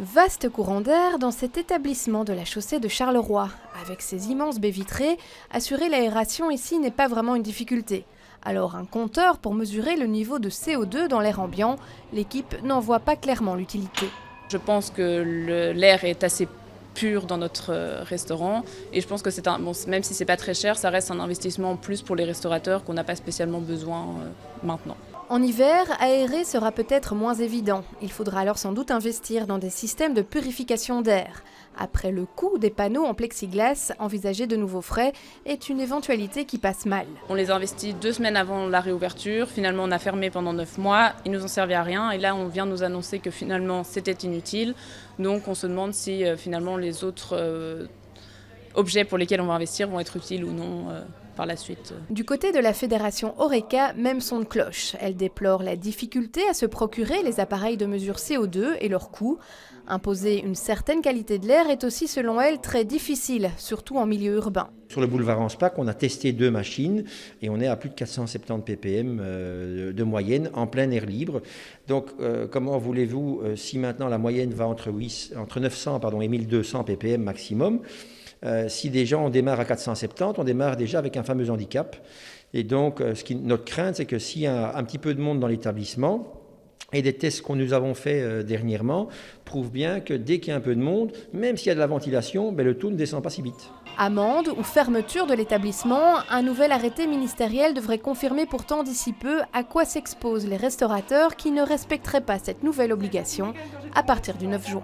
Vaste courant d'air dans cet établissement de la chaussée de Charleroi. Avec ses immenses baies vitrées, assurer l'aération ici n'est pas vraiment une difficulté. Alors un compteur pour mesurer le niveau de CO2 dans l'air ambiant, l'équipe n'en voit pas clairement l'utilité. Je pense que l'air est assez pur dans notre restaurant et je pense que même si c'est pas très cher, ça reste un investissement en plus pour les restaurateurs qu'on n'a pas spécialement besoin maintenant. En hiver, aérer sera peut-être moins évident. Il faudra alors sans doute investir dans des systèmes de purification d'air. Après le coût des panneaux en plexiglas, envisager de nouveaux frais est une éventualité qui passe mal. On les a investis 2 semaines avant la réouverture. Finalement, on a fermé pendant 9 mois. Ils nous ont servi à rien. Et là, on vient nous annoncer que finalement, c'était inutile. Donc, on se demande si finalement les autres objets pour lesquels on va investir vont être utiles ou non par la suite. Du côté de la fédération Horeca, même son de cloche. Elle déplore la difficulté à se procurer les appareils de mesure CO2 et leur coût. Imposer une certaine qualité de l'air est aussi, selon elle, très difficile, surtout en milieu urbain. Sur le boulevard Anspach, on a testé 2 machines et on est à plus de 470 ppm de moyenne en plein air libre. Donc comment voulez-vous, si maintenant la moyenne va entre 900 et 1200 ppm maximum, si déjà on démarre à 470, on démarre déjà avec un fameux handicap. Et donc notre crainte, c'est que s'il y a un petit peu de monde dans l'établissement, et des tests que nous avons faits dernièrement prouvent bien que dès qu'il y a un peu de monde, même s'il y a de la ventilation, le tout ne descend pas si vite. Amende ou fermeture de l'établissement, un nouvel arrêté ministériel devrait confirmer pourtant d'ici peu à quoi s'exposent les restaurateurs qui ne respecteraient pas cette nouvelle obligation à partir du 9 juin.